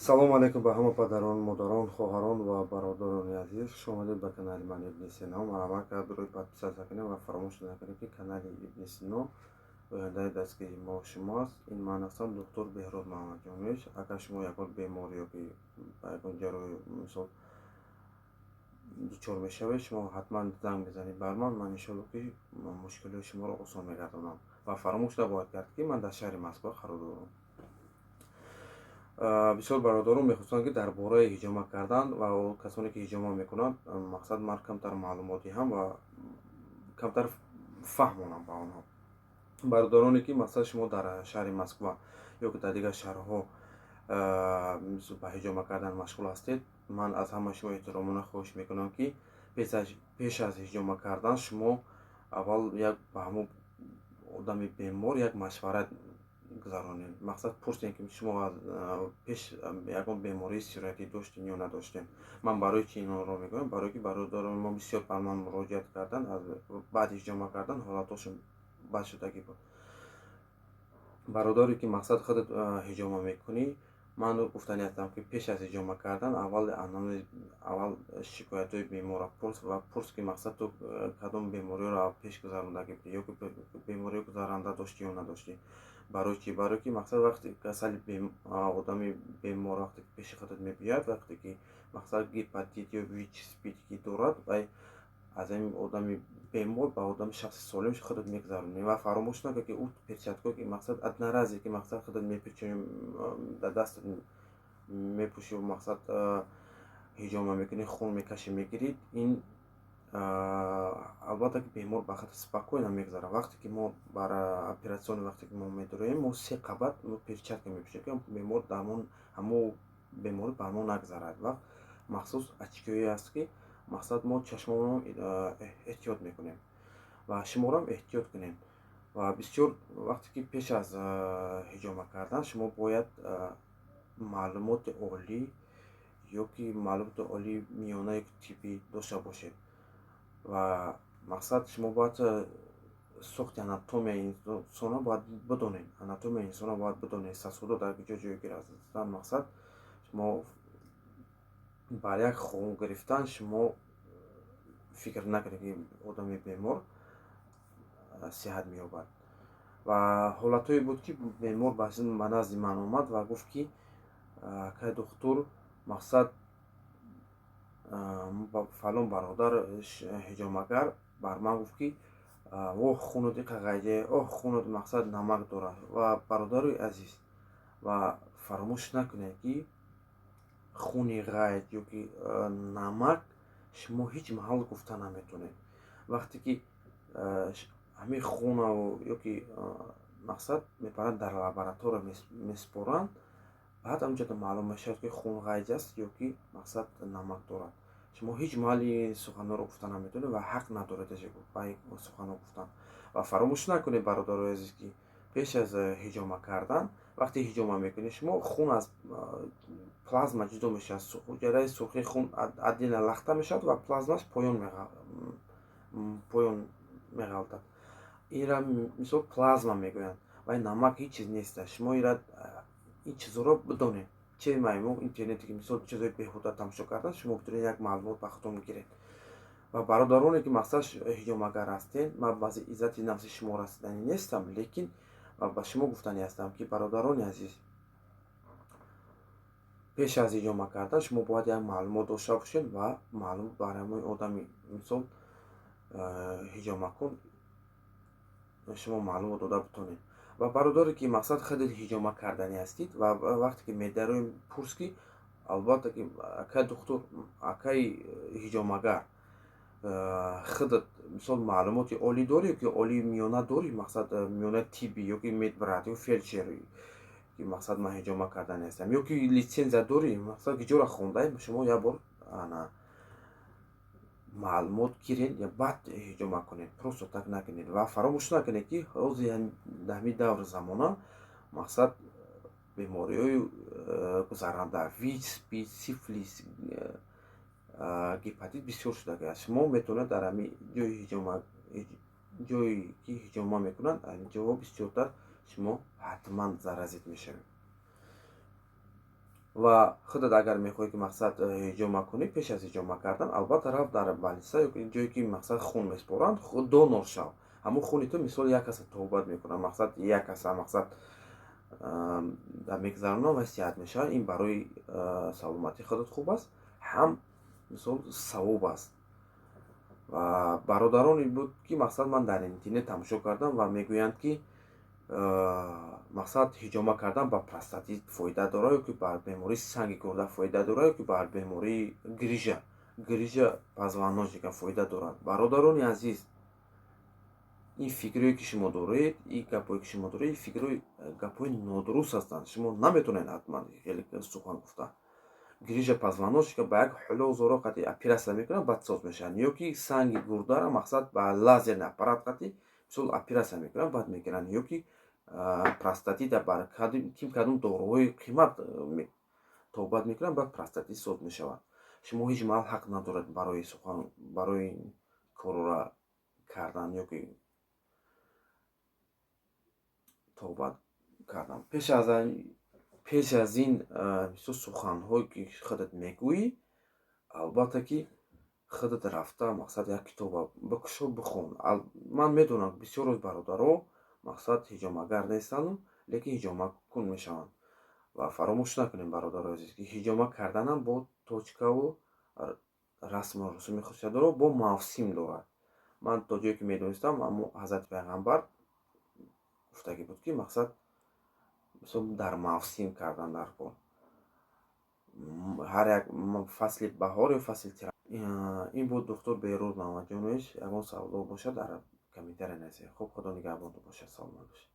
салом алейкум ба ҳама падарон, модарон, хоҳарон ва бародарони азиз. хуш омадед ба канали ман Ибни Сино. Марҳамат кард рӯи подписатсия кунед ва фаромӯш накунед ки канали Ибни Сино ояндаи дастгири мо шумоаст. Ин ман ҳастам доктор Беҳрод Маҳмадҷонович. Агар шумо ягон бемор ёки ба ягон ҷарои мисол дучор мешавед, шумо ҳатман занг бизанед бар ман. Ман иншоалло ки мушкилои шуморо осон мегардонам. Ва фаромӯш набояд кард ки ман дар шаҳри Москва қарор дорам. бисёр бародарон мехостанд ки дар бораи ҳиҷома кардан ва касоне ки ҳиҷома мекунанд, мақсад ман камтар маълумот диҳам ва камтар фаҳмонам ба онҳо. бародароне ки мақсад шумо дар шаҳри Москва ё ки дар дигар шаҳрҳо ба ҳиҷома кардан машғул ҳастед, ман аз ҳамаи шумо эҳтиромона хоҳиш мекунам ки пеш аз ҳиҷома кардан шумо аввал як ба ҳамон одами бемор як машварат гузаронед. Мақсад пурсед ки шумо пеш ягон бемории сироятӣ доштем ё надоштем. Ман барои чӣ инро мегӯям? Барои ки бародарони мо бисёр ба ман муроҷиат кардан, аз баъди ҳиҷома кардан ҳолатҳошон бад шудагӣ буд. бародаре ки мақсад худат ҳиҷома мекунӣ, ман гуфтани ҳастам ки пеш аз ҳиҷома кардан аввал шикоятҳои беморро пурс ва пурс ки мақсад ту кадом бемориро пеш гузарондагӣ будӣ ё ки бемории гузаранда доштӣ ё надоштӣ. барои чӣ? Барои ки мақсад вақте касали одами бемор вақте ки пеши худат мебиёяд, вақте ки мақсад гепатит ё ВИЧ-СПИД ки дорад, вай аз ин одами бемор ба одами шахси солим худат мегузаронӣ ва фаромӯш накун ки ӯ перчаткое ки мақсад одноразие ки мақсад худат мепечонӣ, дар дастат мепӯшӣ, мақсад ҳиҷома мекунӣ, хун мекашӣ, мегирӣ. Ин албатта ки бемор ба хати спокойно мегузарад. вақте ки мо бар оператсиони вақте ки мо медуроем, мо 3 қабат перчатка мепӯшем ки бемор ҳамон беморӣ бар мо нагузарад. вақт махсус очкиҳое аст ки мақсад мо чашмонро эҳтиёт мекунем ва шуморо ҳам эҳтиёт кунем. ва бисёр вақте ки пеш аз ҳиҷома кардан шумо бояд маълумоти олӣ ё ки маълумоти олии миёна ё ки тиббӣ дошта бошед. ва мақсад шумо бояд сохти анатомияи инсонро бояд бидонед. Анатомияи инсонро бояд бидонед. Сосудо дар куҷо ҷойгир аст. Мақсад шумо бар як хун гирифтан шумо фикр накунед ки одами бемор сиҳат меёбад. ва ҳолатҳое буд ки бемор ба назди ман омад ва гуфт ки акай доктор, мақсад фалон бародар ҳиҷомагар бар ман гуфт ки оҳ хунуди қағайде, оҳ хунуд мақсад намак дорад. ва бародарои азиз, ва фаромӯш накунед ки хуни ғайд ё ки намак шумо ҳеҷ маҳал гуфта наметонед. вақте ки ҳамин хунро ё ки мақсад мебаранд дар лаборатория меспоранд, баъд ҳамҷода маълум мешавад ки хун ғайд аст ё ки мақсад намак дорад. шумо ҳеҷ маҳали суханҳоро гуфта наметонед ва ҳақ надоред ба ин суханҳо гуфтан. ва фаромӯш накунед бародарои азиз ки пеш аз ҳиҷома кардан, вақте ҳиҷома мекунед, шумо хун аз плазма ҷудо мешавад. ҳуҷраи сурхи хун аддина лахта мешавад ва плазмаш поён меғалтад. инра мисол плазма мегӯянд, вай намак ҳеҷ чиз нест. шумо ин чизҳоро бидонед. че маймо интернете ки мисол чизҳои беҳуда тамошо кардан, шумо битавонед як маълумот ба худтон гиред. ва бародароне ки мақсад ҳиҷомагар ҳастед, ман баъзи иззати нафси шумо расиданӣ нестам, лекин ба шумо гуфтанӣ ҳастам ки бародарони азиз, пеш аз ҳиҷома кардан шумо бояд як маълумот дошта бошед ва маълумот бар ҳамаи одами мисол ҳиҷомакун шумо маълумот дода битонед. ва бародаре ки мақсад худед ҳиҷома карданӣ ҳастед ва вақте ки медароем пурс ки албатта ки акай доктор, акай ҳиҷомагар, худат мисол маълумоти олӣ дорӣ ё ки олии миёна дорӣ, мақсад миёнаи тиббӣ ё ки медбрад ё фелдшер, ки мақсад ман ҳиҷома карданӣ ҳастам, ё ки литсензия дорӣ, мақсад киҷоро хондаи шумо як бор маълумот гиред я баъд ҳиҷома кунед, просто так накунед. ва фаромӯш накунед ки ҳозир дар ҳамин даври замона мақсад бемориҳои гузаранда, ВИЧ, СПИД, сифлис, гепатит бисёр шудагиаст. шумо метавонед дар ҳамин ҷое ки ҳиҷома мекунанд, ҳамин ҷоҳо бисёртар шумо ҳатман заразид мешавед. ва худат агар мехоҳӣ ки мақсад ҳиҷома кунӣ, пеш аз ҳиҷома кардан албатта рафт дар балиса ё ҷое ки мақсад хун меспоранд, донор шав. Ҳамун хуни ту мисол як каса тобат мекунад, мақсад як каса мақсад мегзаронад ва сиҳат мешавад. Ин барои саломатии худат хуб аст, ҳам мисол савоб аст. ва бародароне буд ки мақсад ман дар интернет тамошо кардам ва мегӯянд ки мақсад ҳиҷома кардан ба простатит фоида дорад, ё ки бар бемории санги гурда фоида дорад, ё ки бар бемории грижа позвоночника фоида дорад. Бародарони азиз, ин фикрие ки шумо доред, ин гапое ки шумо доред, ин фикрҳои гапҳои нодуруст ҳастанд. Шумо наметавонед ҳатман хеле сухан гуфта. Грижа позвоночника ба як ҳоло узоро қати операция мекунанд, баъд соз мешаванд, ё ки санги гурдара мақсад ба лазерный аппарат қати мисол операция мекунанд, баъд мегиранд, ё ки простатита бар кадом доруҳои қимат тобат мекунанд, баъд простатит соз мешавад. Шумо ҳеҷ маҳал ҳақ надоред барои корра кардан ё ки тобат кардан. пеш аз ин мисол суханҳое ки худат мегӯӣ, албатта ки худат рафта мақсад як китоба бикушо бихон. Ман медонам бисёр аз бародаро мақсад ҳиҷомагар нестанд, лекин ҳиҷомакун мешаванд. Ва фаромӯш накунем, бародарои азиз, ки ҳиҷома карданам бо точкаву расму русуми хусусият дорад, бо мавсим дорад. Ман то ҷое ки медонистам, аммо ҳазрати пайғамбар гуфтагӣ буд ки мақсад мисол дар мавсим кардан дар кор. ҳар як фасли баҳор ё фасли ин буд духтур Беҳруз Маҳмаҷонович. Ягон саволо бошад дар комментария нависед. Хуб, худо нигаҳбонтон бошад. Саломат бошед.